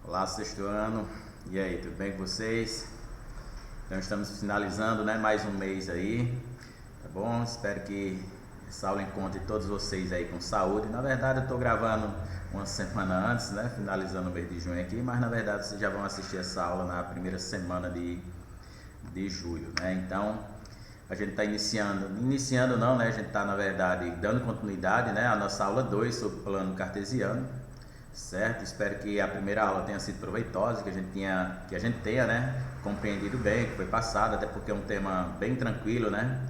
Olá, sexto ano. E aí, tudo bem com vocês? Então estamos finalizando, né, mais um mês aí, tá bom? Espero que essa aula encontre todos vocês aí com saúde. Na verdade eu estou gravando uma semana antes, né, finalizando o mês de junho aqui, mas na verdade vocês já vão assistir essa aula na primeira semana de julho, né? Então a gente está iniciando não, né? A gente está na verdade dando continuidade, né, à nossa aula 2 sobre o plano cartesiano. Certo? Espero que a primeira aula tenha sido proveitosa, que a gente tenha, né, compreendido bem, que foi passado, até porque é um tema bem tranquilo, né?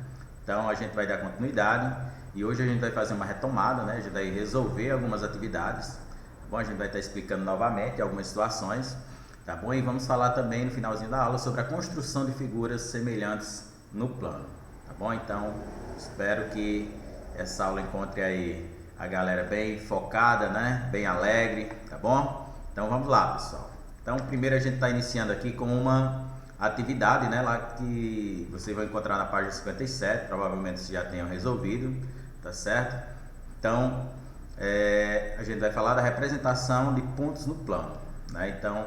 Então a gente vai dar continuidade e hoje a gente vai fazer uma retomada, né? A gente vai resolver algumas atividades, tá bom? A gente vai estar explicando novamente algumas situações, tá bom? E vamos falar também no finalzinho da aula sobre a construção de figuras semelhantes no plano, tá bom? Então espero que essa aula encontre aí a galera bem focada, né? Bem alegre, tá bom? Então vamos lá, pessoal. Então primeiro a gente está iniciando aqui com uma atividade, né? Lá que vocês vão encontrar na página 57, provavelmente vocês já tenham resolvido, tá certo? Então a gente vai falar da representação de pontos no plano, né? Então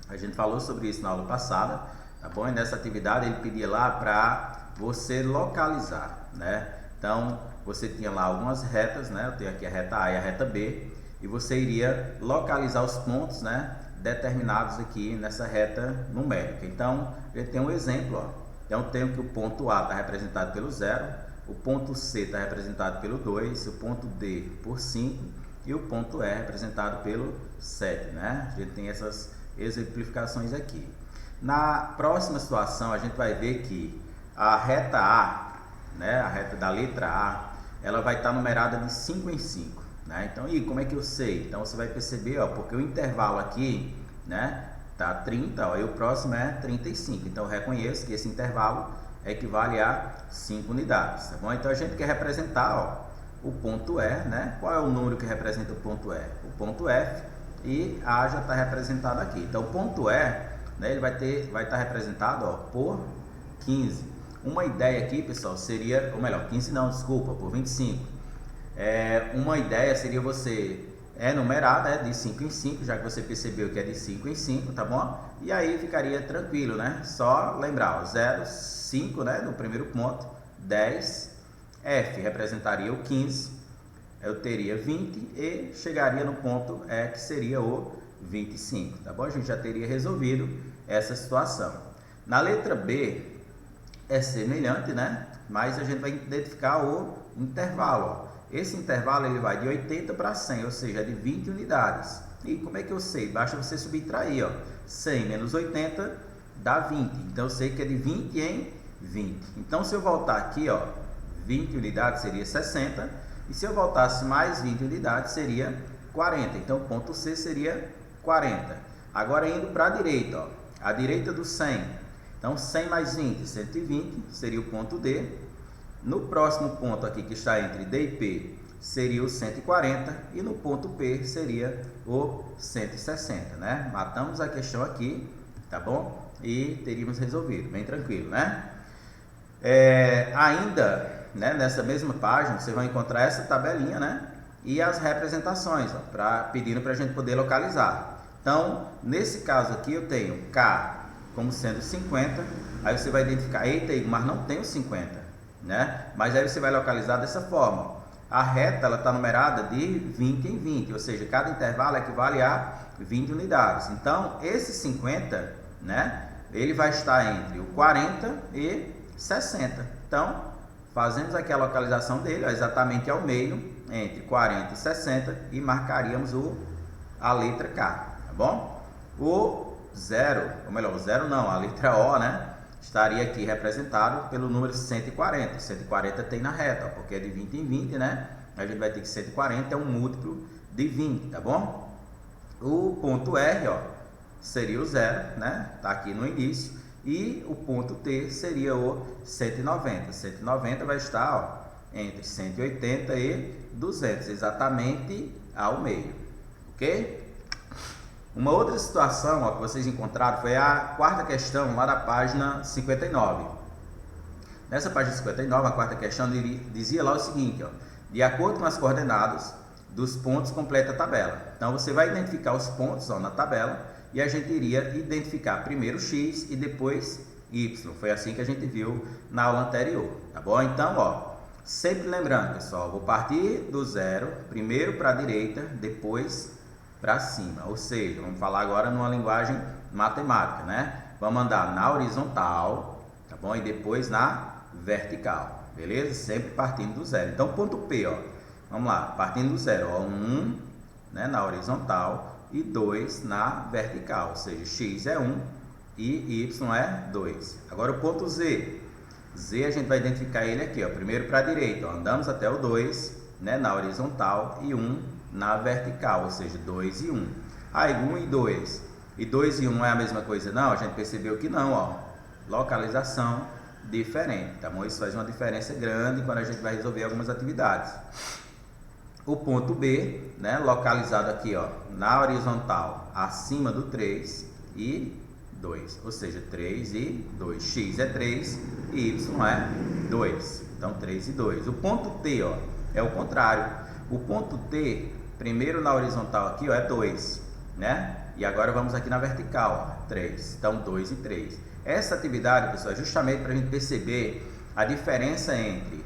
a gente falou sobre isso na aula passada, tá bom? E nessa atividade ele pedia lá para você localizar, né? Então você tinha lá algumas retas, né? Eu tenho aqui a reta A e a reta B, e você iria localizar os pontos, né, determinados aqui nessa reta numérica. Então, a gente tem um exemplo, ó. Então, tenho que o ponto A está representado pelo 0, o ponto C está representado pelo 2, o ponto D por 5 e o ponto E representado pelo 7, né? A gente tem essas exemplificações aqui. Na próxima situação, a gente vai ver que a reta A, né, a reta da letra A, ela vai estar numerada de 5 em 5, né? Então, e como é que eu sei? Então você vai perceber, ó, porque o intervalo aqui, né, tá 30, ó, e o próximo é 35. Então eu reconheço que esse intervalo equivale a 5 unidades, tá bom? Então a gente quer representar, ó, o ponto E, né? Qual é o número que representa o ponto E? O ponto F, e A já está representado aqui. Então o ponto E, né, ele vai estar representado, ó, por 15. Uma ideia aqui, pessoal, seria, ou melhor, 15 não, desculpa, por 25. Uma ideia seria você numerar, né, de 5 em 5, já que você percebeu que é de 5 em 5, tá bom? E aí ficaria tranquilo, né? Só lembrar, ó, 0, 5, né, no primeiro ponto, 10, F representaria o 15, eu teria 20 e chegaria no ponto E, que seria o 25, tá bom? A gente já teria resolvido essa situação. Na letra B, é semelhante, né? Mas a gente vai identificar o intervalo, ó. Esse intervalo ele vai de 80 para 100, ou seja, de 20 unidades. E como é que eu sei? Basta você subtrair, ó. 100 menos 80 dá 20. Então eu sei que é de 20 em 20. Então se eu voltar aqui, ó, 20 unidades seria 60. E se eu voltasse mais 20 unidades seria 40. Então o ponto C seria 40. Agora indo para a direita, ó. A direita do 100. Então, 100 mais 20, 120, seria o ponto D. No próximo ponto aqui, que está entre D e P, seria o 140. E no ponto P, seria o 160, né? Matamos a questão aqui, tá bom? E teríamos resolvido, bem tranquilo, né? Ainda, né, nessa mesma página, você vai encontrar essa tabelinha, né? E as representações, ó, pedindo para a gente poder localizar. Então, nesse caso aqui, eu tenho K como sendo 50, aí você vai identificar, eita, mas não tem o 50, né? Mas aí você vai localizar dessa forma, a reta ela está numerada de 20 em 20, ou seja, cada intervalo equivale a 20 unidades. Então, esse 50, né, ele vai estar entre o 40 e 60. Então, fazemos aqui a localização dele, ó, exatamente ao meio, entre 40 e 60, e marcaríamos a letra K, tá bom? O 0, ou melhor, o 0 não, a letra O, né, estaria aqui representado pelo número 140. 140 tem na reta, ó, porque é de 20 em 20, né? A gente vai ter que 140 é um múltiplo de 20, tá bom? O ponto R, ó, seria o 0, né? Tá aqui no início. E o ponto T seria o 190. 190 vai estar, ó, entre 180 e 200, exatamente ao meio, ok? Uma outra situação, ó, que vocês encontraram foi a quarta questão lá da página 59. Nessa página 59, a quarta questão dizia lá o seguinte, ó, de acordo com as coordenadas, dos pontos completa a tabela. Então, você vai identificar os pontos ó, na tabela e a gente iria identificar primeiro x e depois y. Foi assim que a gente viu na aula anterior, tá bom? Então, ó, sempre lembrando, pessoal, vou partir do zero, primeiro para a direita, depois para cima. Ou seja, vamos falar agora numa linguagem matemática, né? Vamos andar na horizontal, tá bom? E depois na vertical, beleza? Sempre partindo do zero. Então, ponto P, ó. Vamos lá, partindo do zero, ó, 1, né, na horizontal e 2 na vertical, ou seja, x é 1 e y é 2. Agora o ponto Z. Z a gente vai identificar ele aqui, ó, primeiro para a direita, ó, andamos até o 2, né, na horizontal e 1 na vertical, ou seja, 2 e 1. Aí 1 e 2. E 2 e 1 é a mesma coisa? Não, a gente percebeu que não, ó. Localização diferente, tá bom? Isso faz uma diferença grande quando a gente vai resolver algumas atividades. O ponto B, né, localizado aqui, ó, na horizontal, acima do 3 e 2, ou seja, 3 e 2. X é 3 e y é 2. Então, 3 e 2. O ponto T, ó, é o contrário. O ponto T, primeiro na horizontal aqui, ó, é 2, né? E agora vamos aqui na vertical, ó, 3. Então, 2 e 3. Essa atividade, pessoal, é justamente para a gente perceber a diferença entre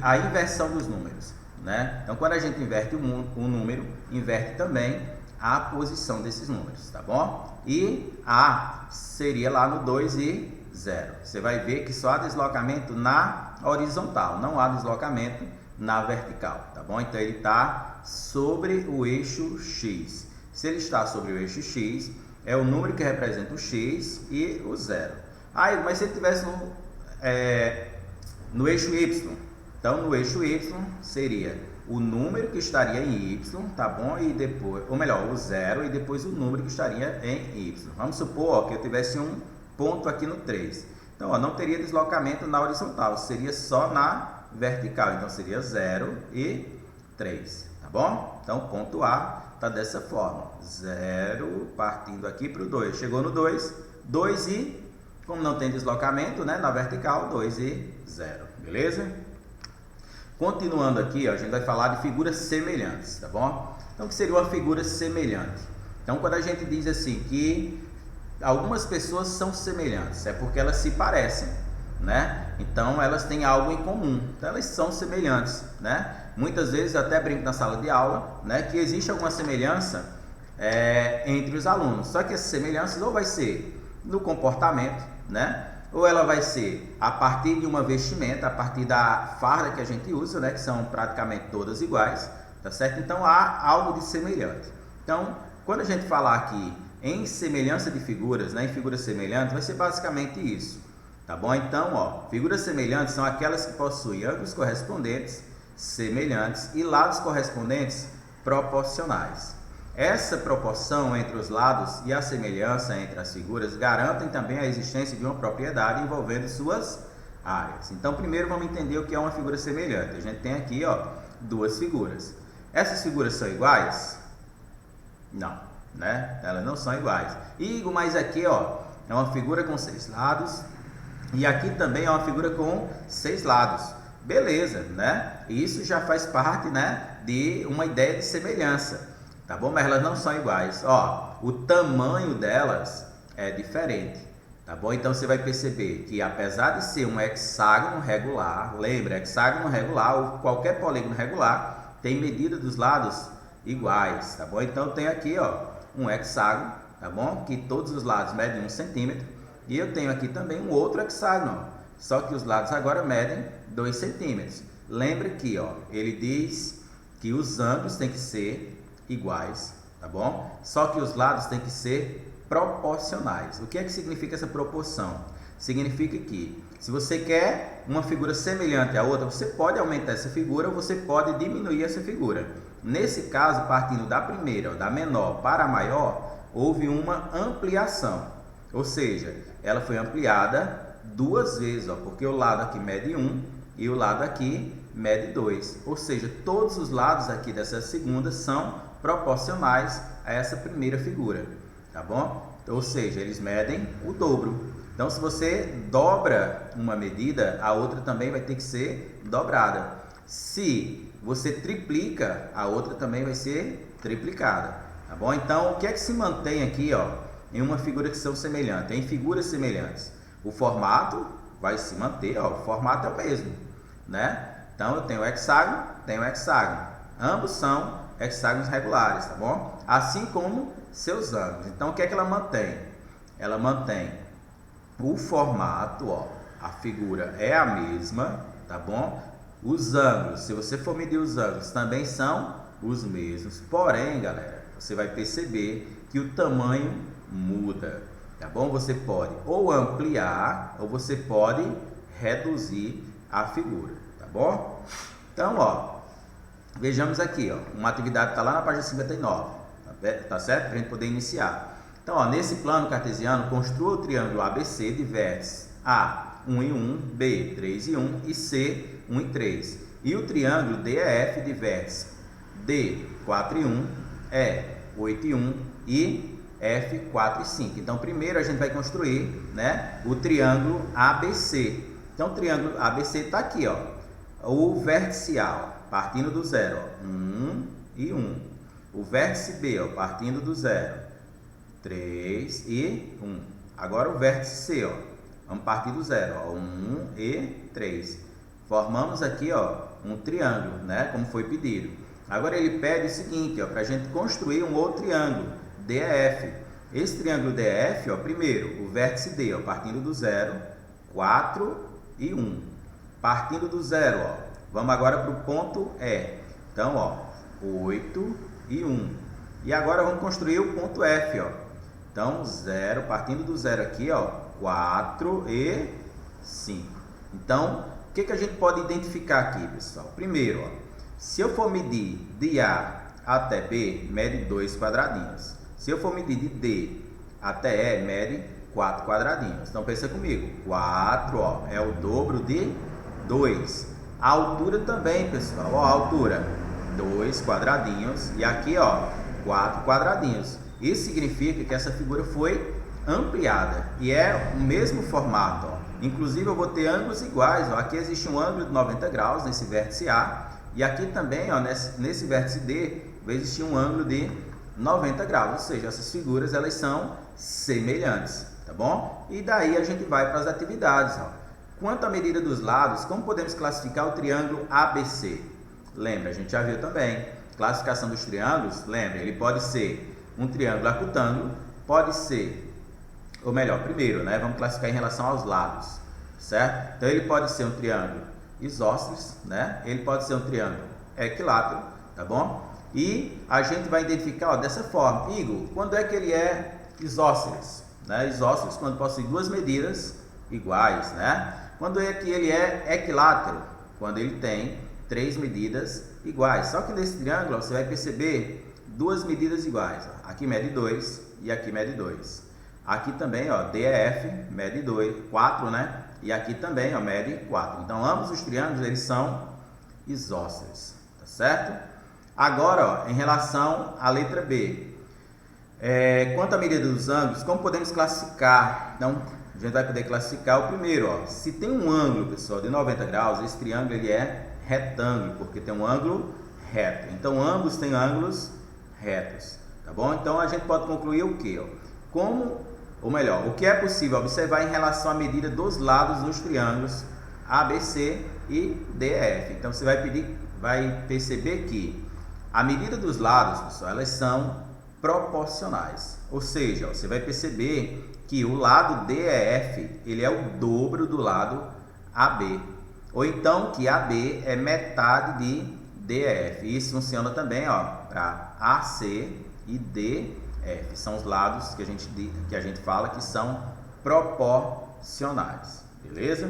a inversão dos números, né? Então, quando a gente inverte um número, inverte também a posição desses números, tá bom? E A seria lá no 2 e 0. Você vai ver que só há deslocamento na horizontal, não há deslocamento na vertical, tá bom? Então, ele está sobre o eixo X. Se ele está sobre o eixo X, é o número que representa o X e o 0. Aí, mas se ele estivesse no eixo Y, então no eixo Y seria o número que estaria em Y, tá bom? E depois, ou melhor, o 0 e depois o número que estaria em Y. Vamos supor, ó, que eu tivesse um ponto aqui no 3. Então, ó, não teria deslocamento na horizontal, seria só na vertical. Então, seria 0 e 3, tá bom? Então, ponto A está dessa forma. 0 partindo aqui para o 2. Chegou no 2, 2 e, como não tem deslocamento, né, na vertical, 2 e 0, beleza? Continuando aqui, ó, a gente vai falar de figuras semelhantes, tá bom? Então, o que seria uma figura semelhante? Então, quando a gente diz assim que algumas pessoas são semelhantes, é porque elas se parecem, né? Então, elas têm algo em comum, então elas são semelhantes, né? Muitas vezes, eu até brinco na sala de aula, né, que existe alguma semelhança entre os alunos, só que essas semelhanças ou vai ser no comportamento, né? Ou ela vai ser a partir de uma vestimenta, a partir da farda que a gente usa, né? Que são praticamente todas iguais, tá certo? Então, há algo de semelhante. Então, quando a gente falar aqui em semelhança de figuras, né? Em figuras semelhantes, vai ser basicamente isso, tá bom? Então, ó, figuras semelhantes são aquelas que possuem ângulos correspondentes semelhantes e lados correspondentes proporcionais. Essa proporção entre os lados e a semelhança entre as figuras garantem também a existência de uma propriedade envolvendo suas áreas. Então, primeiro vamos entender o que é uma figura semelhante. A gente tem aqui, ó, duas figuras. Essas figuras são iguais? Não, né? Elas não são iguais. Mas aqui, ó, é uma figura com 6 lados e aqui também é uma figura com 6 lados. Beleza, né? Isso já faz parte, né, de uma ideia de semelhança. Tá bom? Mas elas não são iguais. Ó, o tamanho delas é diferente. Tá bom? Então, você vai perceber que apesar de ser um hexágono regular, lembra, hexágono regular ou qualquer polígono regular, tem medida dos lados iguais. Tá bom? Então, tem aqui, ó, um hexágono, tá bom? Que todos os lados medem 1 centímetro. E eu tenho aqui também um outro hexágono, ó, só que os lados agora medem 2 centímetros. Lembra que, ó, ele diz que os ângulos têm que ser iguais, tá bom? Só que os lados têm que ser proporcionais. O que é que significa essa proporção? Significa que se você quer uma figura semelhante à outra, você pode aumentar essa figura ou você pode diminuir essa figura. Nesse caso, partindo da primeira, da menor para a maior, houve uma ampliação. Ou seja, ela foi ampliada 2 vezes, ó, porque o lado aqui mede 1 e o lado aqui mede 2. Ou seja, todos os lados aqui dessa segunda são proporcionais a essa primeira figura, tá bom? Ou seja, eles medem o dobro. Então, se você dobra uma medida, a outra também vai ter que ser dobrada. Se você triplica, a outra também vai ser triplicada, tá bom? Então, o que é que se mantém aqui, ó, em uma figura que são semelhantes? Em figuras semelhantes, o formato vai se manter, ó, o formato é o mesmo, né? Então, eu tenho o hexágono, ambos são hexágonos regulares, tá bom? Assim como seus ângulos. Então, o que é que ela mantém? Ela mantém o formato, ó, a figura é a mesma, tá bom? Os ângulos, se você for medir os ângulos, também são os mesmos. Porém, galera, você vai perceber que o tamanho muda, tá bom? Você pode ou ampliar ou você pode reduzir a figura, tá bom? Então, ó, vejamos aqui, ó, uma atividade está lá na página 59, tá certo? Para a gente poder iniciar. Então, ó, nesse plano cartesiano, construa o triângulo ABC de vértices A, 1 e 1, B, 3 e 1 e C, 1 e 3. E o triângulo DEF de vértices D, 4 e 1, E, 8 e 1 e F, 4 e 5. Então, primeiro a gente vai construir, né, o triângulo ABC. Então, o triângulo ABC está aqui, ó, o vértice A, ó, partindo do zero, ó, 1 e 1. O vértice B, ó, partindo do zero, 3 e 1. Agora o vértice C, ó, vamos partir do zero, ó, 1 e 3. Formamos aqui, ó, um triângulo, né, como foi pedido. Agora ele pede o seguinte, ó, para a gente construir um outro triângulo, DEF. Esse triângulo DEF, ó, primeiro, o vértice D, ó, partindo do zero, 4 e 1. Partindo do zero, ó, vamos agora para o ponto E. Então, ó, 8 e 1. E agora vamos construir o ponto F, ó. Então, 0, partindo do zero aqui, ó, 4 e 5. Então, o que a gente pode identificar aqui, pessoal? Primeiro, ó, se eu for medir de A até B, mede 2 quadradinhos. Se eu for medir de D até E, mede 4 quadradinhos. Então, pensa comigo. 4, ó, é o dobro de 2. A altura também, pessoal. Ó, a altura, 2 quadradinhos. E aqui, ó, 4 quadradinhos. Isso significa que essa figura foi ampliada. E é o mesmo formato, ó. Inclusive, eu vou ter ângulos iguais, ó. Aqui existe um ângulo de 90 graus nesse vértice A. E aqui também, ó, nesse vértice D, vai existir um ângulo de 90 graus. Ou seja, essas figuras, elas são semelhantes, tá bom? E daí a gente vai para as atividades, ó. Quanto à medida dos lados, como podemos classificar o triângulo ABC? Lembra, a gente já viu também. Classificação dos triângulos, lembra, ele pode ser um triângulo acutângulo, pode ser, ou melhor, primeiro, né, vamos classificar em relação aos lados, certo? Então, ele pode ser um triângulo isósceles, né? Ele pode ser um triângulo equilátero, tá bom? E a gente vai identificar, ó, dessa forma. Igor, quando é que ele é isósceles? Né? Isósceles quando possui duas medidas iguais, né? Quando é que ele é equilátero? Quando ele tem 3 medidas iguais. Só que nesse triângulo, ó, você vai perceber duas medidas iguais, ó. Aqui mede 2 e aqui mede 2. Aqui também, ó, DEF mede 4, né? E aqui também, ó, mede 4. Então, ambos os triângulos, eles são isósceles, tá certo? Agora, ó, em relação à letra B, quanto à medida dos ângulos, como podemos classificar? Então, a gente vai poder classificar o primeiro, ó. Se tem um ângulo, pessoal, de 90 graus, esse triângulo ele é retângulo, porque tem um ângulo reto. Então, ambos têm ângulos retos, tá bom? Então, a gente pode concluir o quê? Ou melhor, o que é possível observar em relação à medida dos lados dos triângulos ABC e DEF. Então, você vai perceber que a medida dos lados, pessoal, elas são proporcionais. Ou seja, você vai perceber que o lado DEF, ele é o dobro do lado AB. Ou então que AB é metade de DEF. Isso funciona também, ó, para AC e DF. São os lados que a gente fala que são proporcionais. Beleza?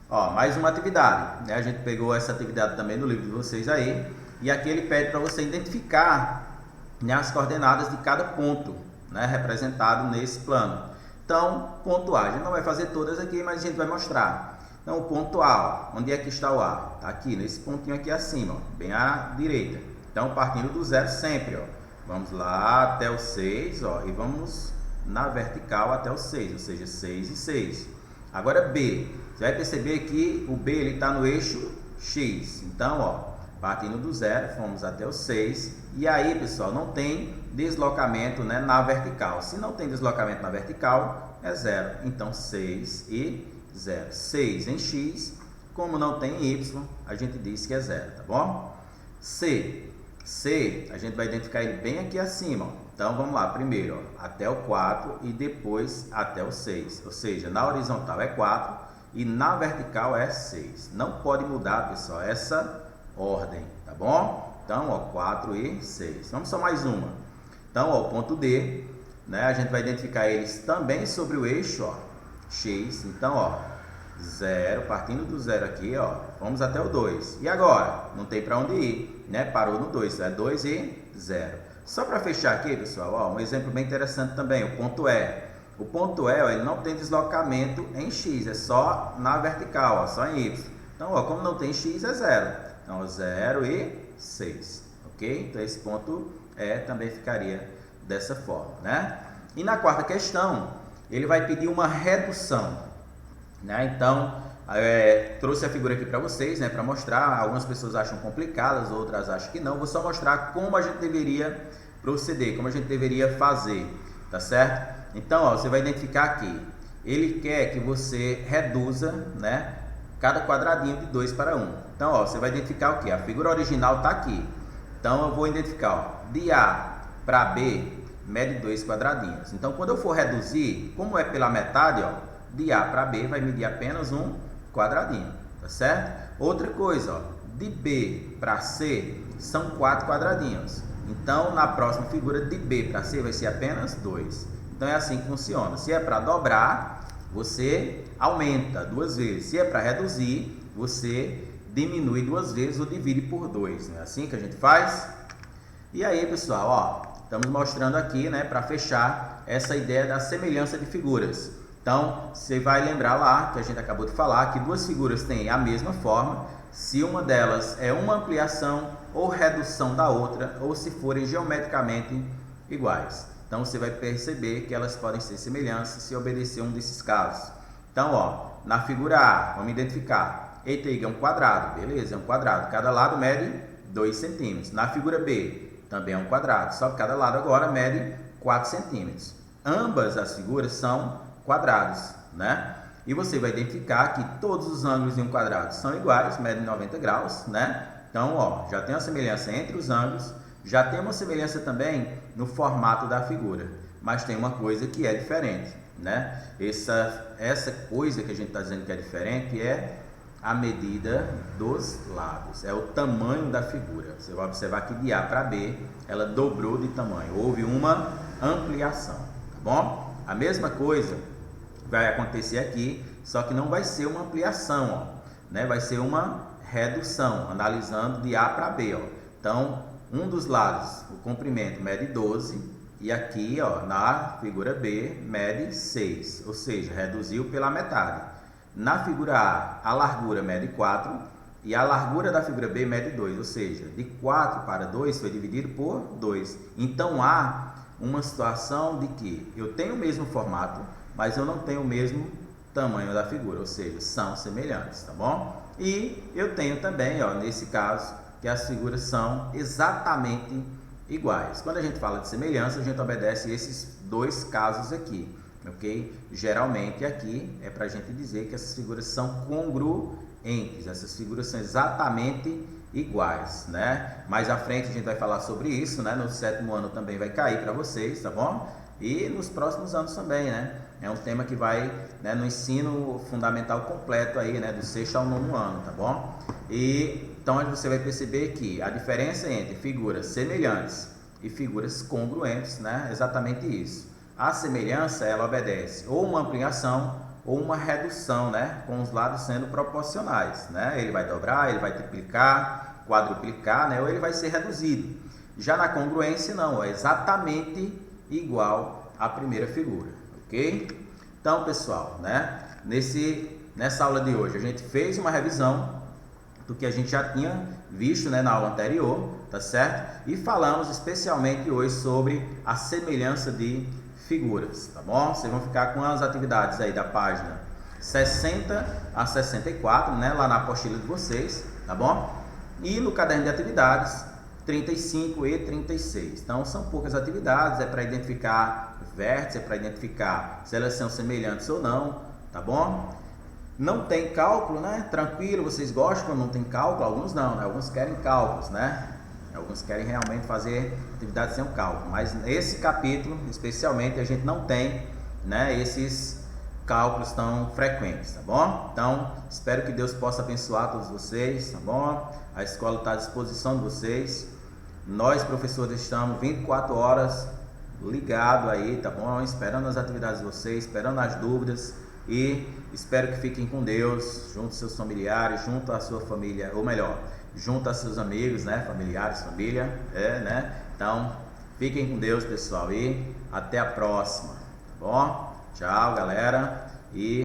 Ó, mais uma atividade, né? A gente pegou essa atividade também no livro de vocês aí. E aqui ele pede para você identificar, né, as coordenadas de cada ponto, né, representado nesse plano. Então, ponto A, a gente não vai fazer todas aqui, mas a gente vai mostrar. Então, o ponto A, ó, onde é que está o A? Está aqui, nesse pontinho aqui acima, ó, bem à direita. Então, partindo do zero sempre, ó, vamos lá até o 6, ó, e vamos na vertical até o 6, ou seja, 6 e 6. Agora B, você vai perceber que o B está no eixo x. Então, ó, partindo do 0, fomos até o 6. E aí, pessoal, não tem deslocamento, né, na vertical. Se não tem deslocamento na vertical, é 0. Então, 6 e 0. 6 em x, como não tem y, a gente diz que é 0, tá bom? C, a gente vai identificar ele bem aqui acima, ó. Então, vamos lá, primeiro, ó, até o 4 e depois até o 6. Ou seja, na horizontal é 4 e na vertical é 6. Não pode mudar, pessoal, essa ordem, tá bom? Então, ó, 4 e 6. Vamos só mais uma. Então, ó, o ponto D, né, a gente vai identificar eles também sobre o eixo, ó, x. Então, ó, 0, partindo do 0 aqui, ó, vamos até o 2. E agora? Não tem para onde ir, né? Parou no 2, é 2 e 0. Só para fechar aqui, pessoal, ó, um exemplo bem interessante também, o ponto E. O ponto E, ó, ele não tem deslocamento em x, é só na vertical, ó, só em y. Então, ó, como não tem x, é 0. Então, 0 e 6, ok? Então, esse ponto E também ficaria dessa forma, né? E na quarta questão, ele vai pedir uma redução, né? Então, trouxe a figura aqui para vocês, né, para mostrar. Algumas pessoas acham complicadas, outras acham que não. Vou só mostrar como a gente deveria proceder, como a gente deveria fazer, tá certo? Então, ó, você vai identificar aqui. Ele quer que você reduza, né, cada quadradinho de 2 para 1. Então, ó, você vai identificar o que? A figura original está aqui. Então, eu vou identificar, ó, de A para B, mede 2 quadradinhos. Então, quando eu for reduzir, como é pela metade, ó, de A para B vai medir apenas um quadradinho, tá certo? Outra coisa, ó, de B para C são 4 quadradinhos. Então, na próxima figura, de B para C vai ser apenas 2. Então, é assim que funciona. Se é para dobrar, você aumenta 2 vezes. Se é para reduzir, você diminui 2 vezes ou divide por 2. Não é assim que a gente faz? E aí, pessoal, ó, estamos mostrando aqui, né, para fechar essa ideia da semelhança de figuras. Então, você vai lembrar lá, que a gente acabou de falar, que duas figuras têm a mesma forma, se uma delas é uma ampliação ou redução da outra, ou se forem geometricamente iguais. Então, você vai perceber que elas podem ser semelhantes se obedecer um desses casos. Então, ó, na figura A, vamos identificar, eita, é um quadrado, beleza, é um quadrado, cada lado mede 2 centímetros. Na figura B, também é um quadrado, só que cada lado agora mede 4 centímetros. Ambas as figuras são quadrados, né? E você vai identificar que todos os ângulos de um quadrado são iguais, medem 90 graus, né? Então, ó, já tem uma semelhança entre os ângulos, já tem uma semelhança também no formato da figura, mas tem uma coisa que é diferente, né? Essa coisa que a gente está dizendo que é diferente é a medida dos lados, é o tamanho da figura. Você vai observar que de A para B, ela dobrou de tamanho, houve uma ampliação, tá bom? A mesma coisa vai acontecer aqui, só que não vai ser uma ampliação, ó, né? Vai ser uma redução, analisando de A para B, ó. Então, um dos lados, o comprimento mede 12, e aqui, ó, na figura B, mede 6, ou seja, reduziu pela metade. Na figura A, a largura mede 4, e a largura da figura B mede 2, ou seja, de 4 para 2 foi dividido por 2. Então, há uma situação de que eu tenho o mesmo formato, mas eu não tenho o mesmo tamanho da figura, ou seja, são semelhantes, tá bom? E eu tenho também, ó, nesse caso, que as figuras são exatamente iguais. Quando a gente fala de semelhança, a gente obedece esses dois casos aqui, ok? Geralmente aqui é para a gente dizer que essas figuras são congruentes, essas figuras são exatamente iguais, né? Mais à frente a gente vai falar sobre isso, né? No 7º ano também vai cair para vocês, tá bom? E nos próximos anos também, né? É um tema que vai, né, no ensino fundamental completo aí, né, do 6º ao 9º ano, tá bom? E então você vai perceber que a diferença entre figuras semelhantes e figuras congruentes, né, é exatamente isso. A semelhança, ela obedece ou uma ampliação ou uma redução, né, com os lados sendo proporcionais, né? Ele vai dobrar, ele vai triplicar, quadruplicar, né, ou ele vai ser reduzido. Já na congruência não, é exatamente igual à primeira figura, ok? Então, pessoal, né, nessa aula de hoje a gente fez uma revisão do que a gente já tinha visto, né, na aula anterior, tá certo? E falamos especialmente hoje sobre a semelhança de figuras, tá bom? Vocês vão ficar com as atividades aí da página 60 a 64, né, lá na apostila de vocês, tá tá bom? E no caderno de atividades, 35 e 36. Então, são poucas atividades, é para identificar vértices, é para identificar se elas são semelhantes ou não, tá bom? Não tem cálculo, né? Tranquilo, vocês gostam quando não tem cálculo? Alguns não, né? Alguns querem cálculos, né? Alguns querem realmente fazer atividades sem o cálculo, mas nesse capítulo, especialmente, a gente não tem, né, esses cálculos tão frequentes, tá bom? Então, espero que Deus possa abençoar todos vocês, tá bom? A escola está à disposição de vocês. Nós, professores, estamos 24 horas ligados aí, tá bom? Esperando as atividades de vocês, esperando as dúvidas e espero que fiquem com Deus, junto aos seus familiares, junto à sua família, ou melhor, junto a seus amigos, né? Familiares, família, né? Então, fiquem com Deus, pessoal, e até a próxima, tá bom? Tchau, galera, e